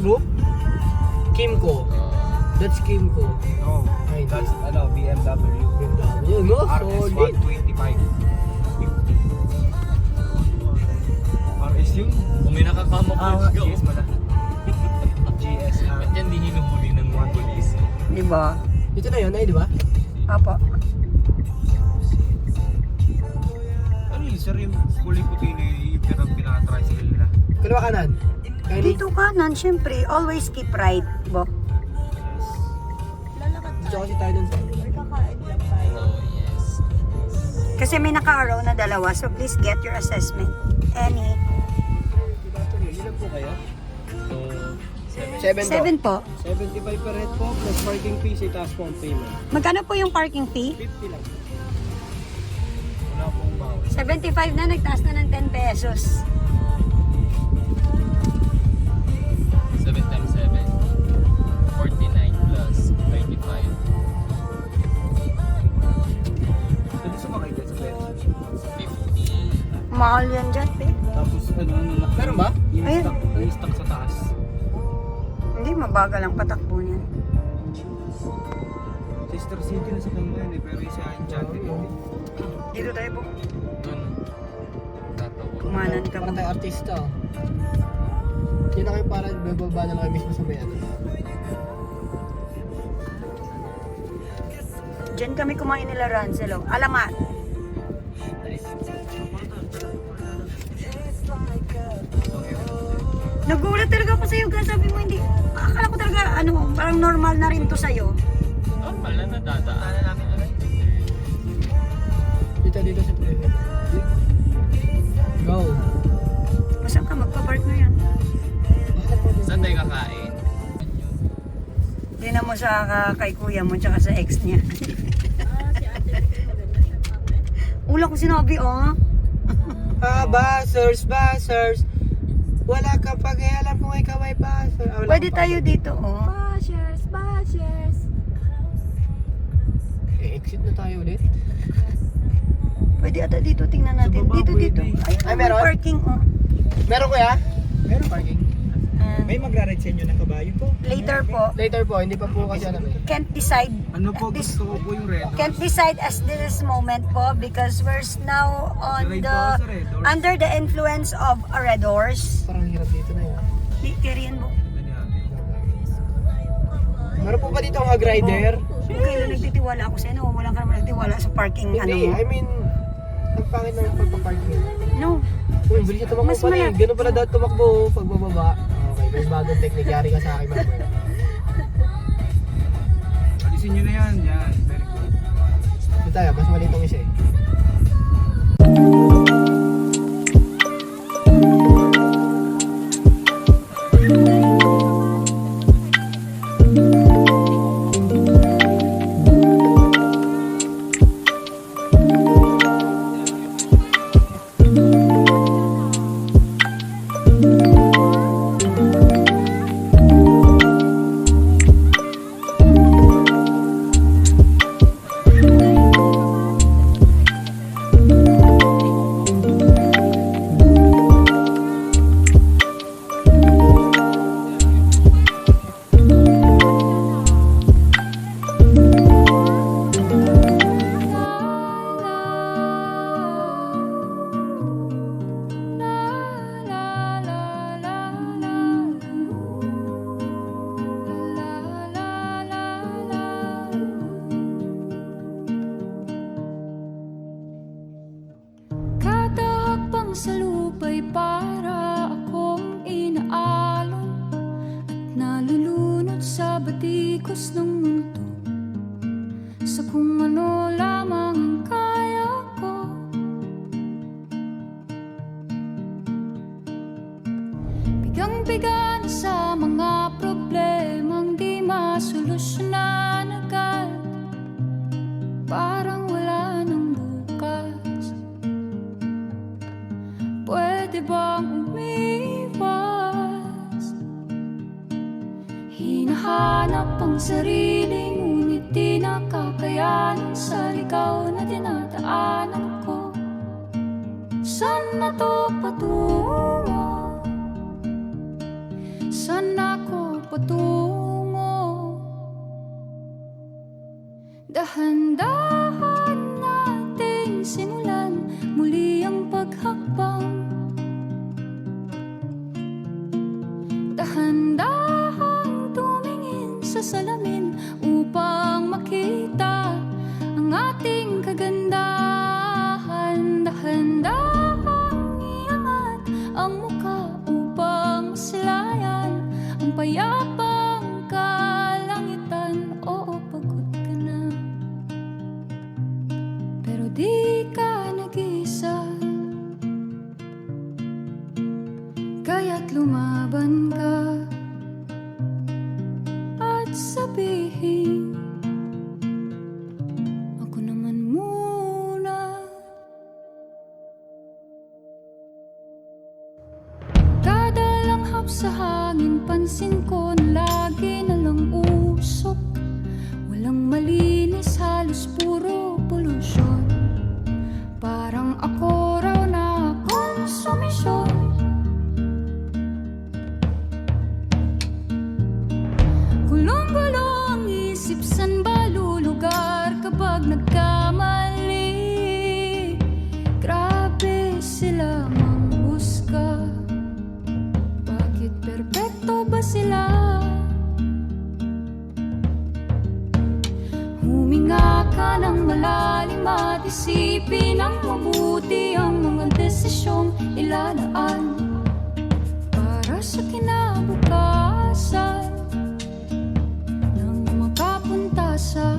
group? Kimco. That's Kimco. No, Ay, that's BMW. Yun, no? RS Solid. 125. 50. RS yun? Kung may nakakama po, GS pala. GSR. Ba't yan di hinuhuli ng mga polis? Di ba? Dito na yun, ay, di ba? Apo. Ano yun, sir, yung kulay puti na yung pinaka-tricycle nila? Kaliwa kanan. Kaya Dito kanan, syempre, always keep right, bo. Dito kasi tayo dun sa... Oh, yes. Kasi may naka-arrow na dalawa, so please get your assessment. Any. Ilan po kayo? So, 7 7 po. 75 per head po, plus parking fees, itaas po ang payment. Magkano po yung parking fee? 50 lang. Wala pong bawas. 75 na, nagtaas na ng 10 pesos. 7 times 7. 49 plus 35. Pwede sumakay dyan sa pera. 50. Mahal yan dyan, pe. Tapos ano, Meron ba? Yung Ayun. stock, yung stock sa taas. Hindi, mabagal ang patakbo niyan. Sister City na sa kanila yun eh, pero yung sa Enchanted yun. Dito tayo po. Dun. Tatawa. Kumanan ka Para po. tayo artista. Yun na kayo para bababa na lang kayo mismo sa may ano. Diyan kami kumain nila Rancelo. Alamat. Nagulat talaga ako sa'yo, kasi sabi mo hindi. Akala ko talaga, ano, parang normal na rin to sa'yo. Normal na nadadaanan namin na rin. Dito sa private. Go. Masang ka, magpa-park na yan. Saan tayo kakain? Tingnan mo sa kay kuya mo, tsaka sa ex niya. Ula ko sinabi, oh. Buzzers. Wala ka pag-ialam kung ikaw ay buzzer. Pwede tayo dito, oh. Bashers. Exit na tayo ulit. Pwede ata dito, tingnan natin. baba, Dito. pwede. Ay, Ay, may meron? parking, oh. Meron kuya? Meron parking. May magra-ride sa inyo ng kabayo po. Later po. Later po, hindi pa po kasi alam eh. Can't decide. Ano po, This- gusto ko po yung red. Can't decide as this moment po because we're now on Ride po the ako sa Red Doors. under the influence of a Red Horse. Parang hirap dito na yun. Di carryan mo. Meron po ba dito ang hog rider? Okay, nagtitiwala ako sa'yo. No, wala ka naman nagtiwala sa parking Hindi, ano mo. I mean, ang pangit na yung pagpaparking. No. Uy, bilis na tumakbo Mas pala eh. malapit. Ganun pala daw tumakbo pag bababa. Okay, may bagong technique. Yari ka sa akin, member. Alisin nyo na yan. Yan. Very good. Ito tayo, mas mali itong isa eh. Katahakbang sa lupa'y para akong inaalon at nalulunod sa batikos ng mundo, sa kung ano lamang ang kaya ko. Bigang-biga na sa mga problemang di masolusyonan agad, parang wala nang bukas. Pwede bang umiwas? Hinahanap ang sarili, ngunit di nakakayanan sa ligaw na dinadaanan ko. Saan na to patungo? Saan ako Dahan-dahan nating simulan muli ang paghakbang. Dahan-dahan tumingin sa salamin upang makita ang ating kagandahan. Dahan-dahan iangat ang mukha upang masilayan ang payapang kalangitan. Oo, pagod ka na, pero di ka nag-isa, kaya't lumaban ka at sabihin, ako naman muna. Kada langhap sa hangin, pansin ko na lagi na lang usok. Walang malinis, halos puro polusyon. Parang ako raw na konsumisyon. Gulong-gulo ang isip, san ba lulugar kapag nagkamali? Grabe sila manghusga, bakit perpekto ba sila? Huminga ka ng malalim at isipin ang mabuti ang mga desisyong ilalaan para sa kinabukasan nang makapunta sa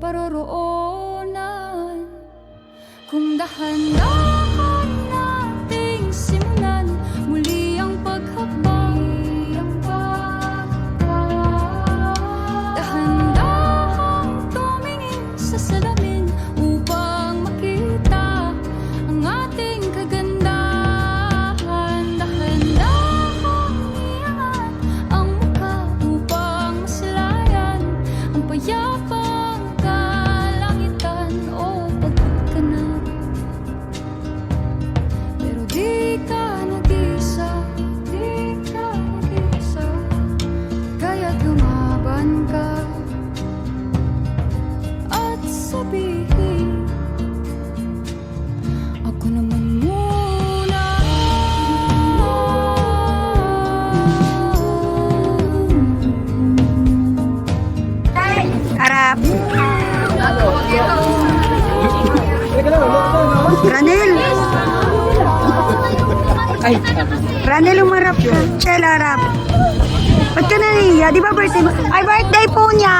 paroroonan. Kung dahan-dahan nating simulan muli ang paghakbang. Dahan-dahan tumingin sa salamin upang makita ang ating kagandahan. Dahan-dahan iangat ang mukha upang masilayan ang payapang kalangitan. O pagod ka na, pero di ka nag-isa, di ka nag-isa, kaya't lumaban ka at sabihin, ako naman muna. Harap. Ranel. Ranel, umarap ka. Chel, harap. Ba't ka naniya? Di ba birthday mo? Ay, birthday po niya!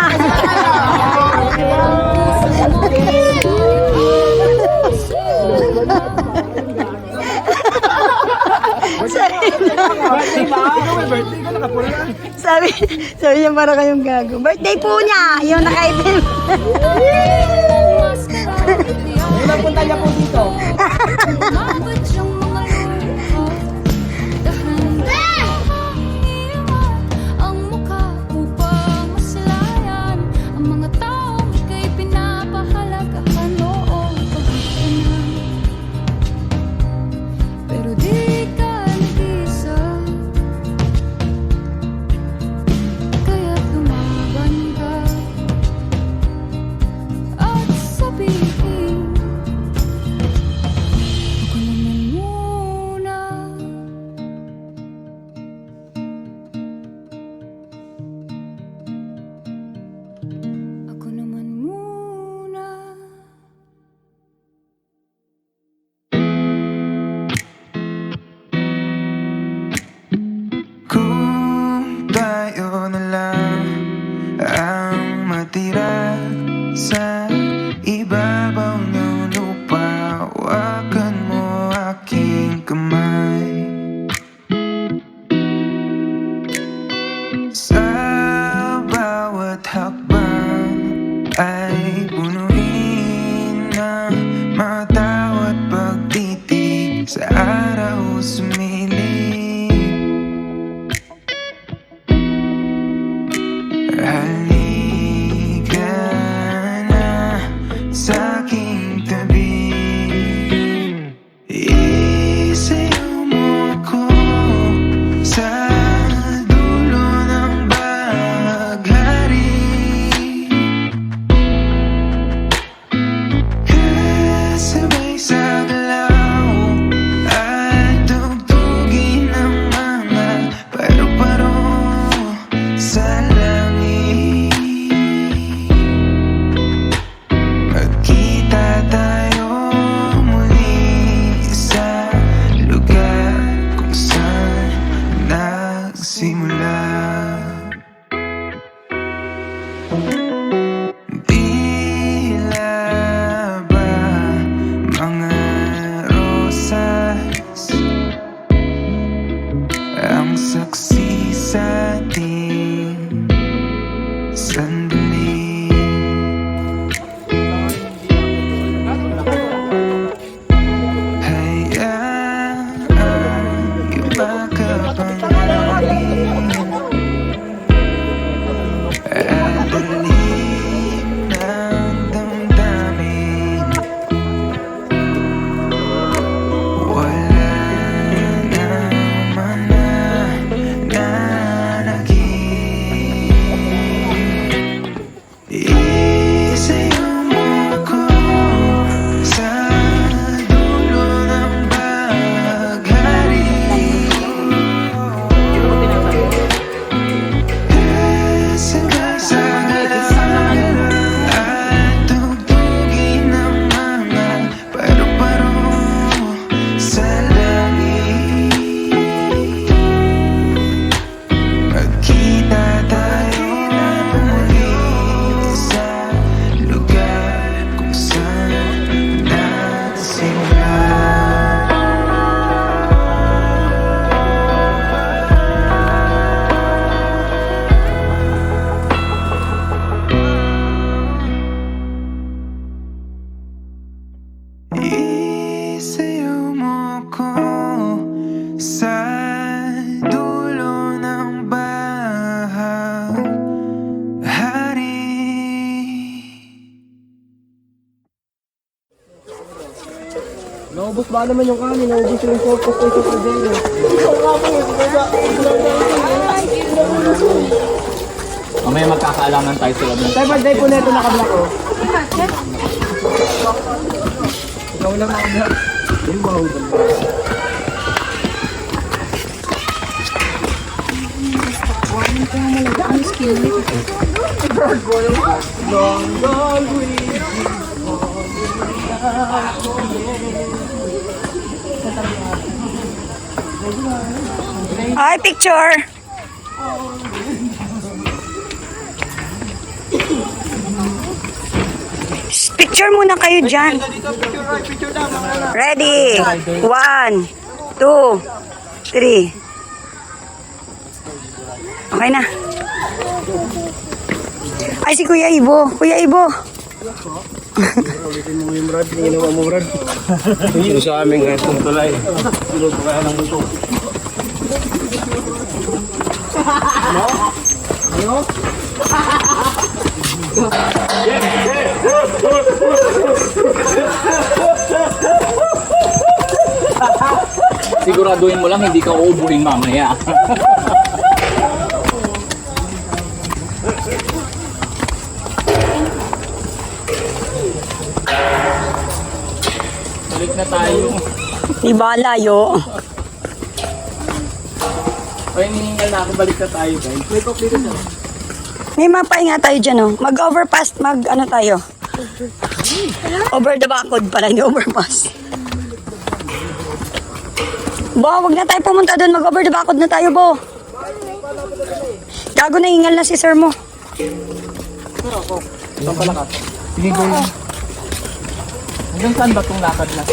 sabi niya para kayong gago. Birthday po niya! Yung nakaitim. Unang punta niya po dito. Ang mukha upang masilayan ang mga taong ika'y pinapahalagahan. Oo, pagod ka na, pero di ka nag-isa, kaya't lumaban ka at sabihin, saksi sa ating sandali. Hayaan iba ka pang maraming at dalim ng damdamin. Wala naman na nanagin. Isayaw mo ako sa dulo ng baghari. Sagasaan at tugtugin ng mga paru-paro sa langit. Magkita tayo muli sa lugar kung saan nagsimula. Isayaw mo ko sa dulo ng bahari. Naubos ba naman yung kanin? Naubos yung focus ko sa Delo. Mamaya magkakaalaman tayo sa loob ng... Tayo birthday po neto naka-black ko. Ikaw lang naka-black. Yung wow. Ay, picture. Picture muna kayo dyan. Ready? 1, 2, 3. Okay na. Ay, si Kuya Ibo. Kuya Ibo. Ulitin mo yung Brad. Tingin naman mo Brad. Yun sa aming kung tulay. Sino po kaya ng buto? Ano? Ano? Siguraduhin mo lang hindi ka uubuhin mamaya. Balik na tayo. Diba, layo? Ay, nihingal na ako. Balik na tayo, guys. May coke dito siya. May mapahinga tayo dyan, oh. Mag-overpass, ano tayo? Over the backwood pala, hindi overpass. Bo, wag na tayo pumunta doon. Mag-over the backwood na tayo, Bo. Gago na, hingal na si sir mo. Saan pala ka? Sige, go lang. Hanggang saan ba itong lakad na?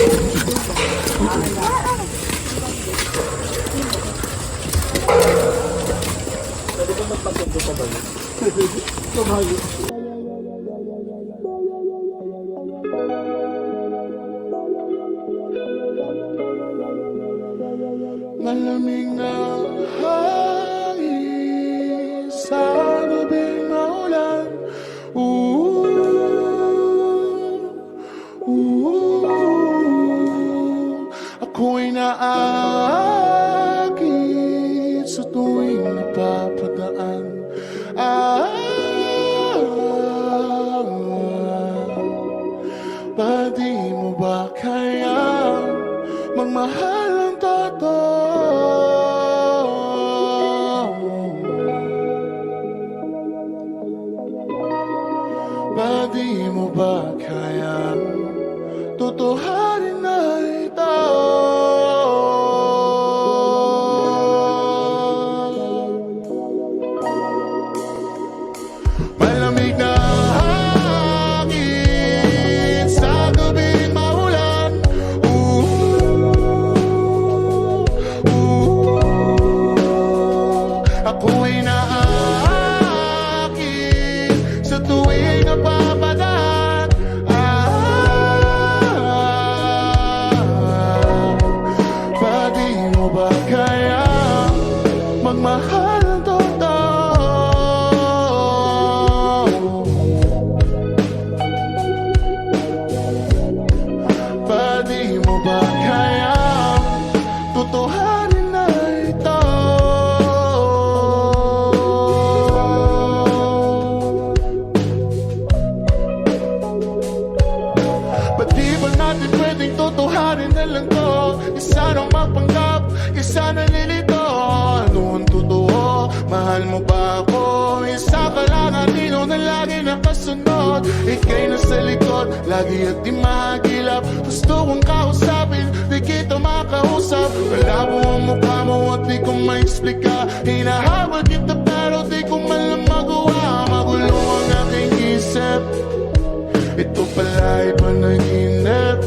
Malamig na hangin sa gabing maulan. Ako'y naakit sa tuwing napapadaan. Pwede mo ba kaya magmahal ng totoo? kaya magmahal ng totoo? Pwede mo ba kaya tutuhanin na ito? Ba't di ba natin pwedeng tutuhanin na lang to? Isa nang magpanggap, isa na lilito. Ano ang totoo? Mahal mo ba ako? Isa ka lang at tino na lagi nakasunod. Ika'y nasa likod, lagi at di mahagilap. Gusto kong kausapin, di kita makausap. Malabo ang mukha mo at di ko ma-explika. Hinahabol kita pero di ko man lang magawa. Magulo ang aking isip, ito pala'y panaginip.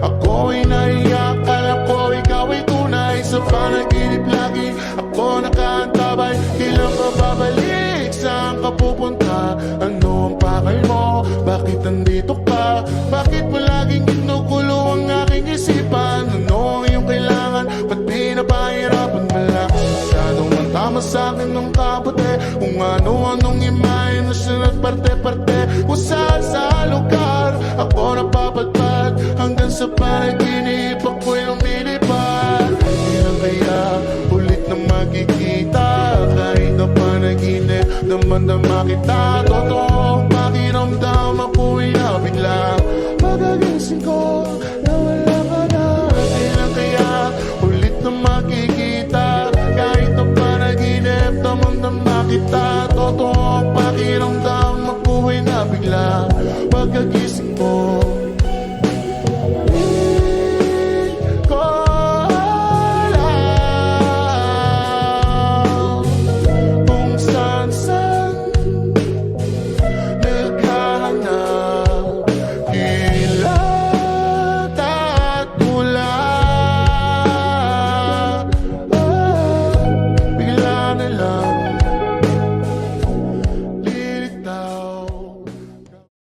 Ako'y naiyak, kala ko ikaw ay tunay. Sa panaginip lagi ako nakaantabay. Kailan ka babalik? Saan ka pupunta? Ano ang pakay mo? Bakit nandito ka? Bakit mo laging ginugulo ang aking isipan? Ano ang iyong kailangan? Ba't pinapahirapan pala? Masyadong mantama sa'kin ng kabuti. Kung ano-anong imahe na siya nagparte-parte. Kung saan sa lugar ako napapadpad. Hanggang sa panaginip ako'y lumilipad. Kailan kaya ulit na magkikita? Kahit na panaginip, damang-dama kita. Totoong pakiramdam ako'y nabigla. Pagagising ko na wala ka na. Kailan kaya ulit na magkikita? Kahit na panaginip, damang-dama kita. Totoong pakiramdam ako'y nabigla. Pagagising ko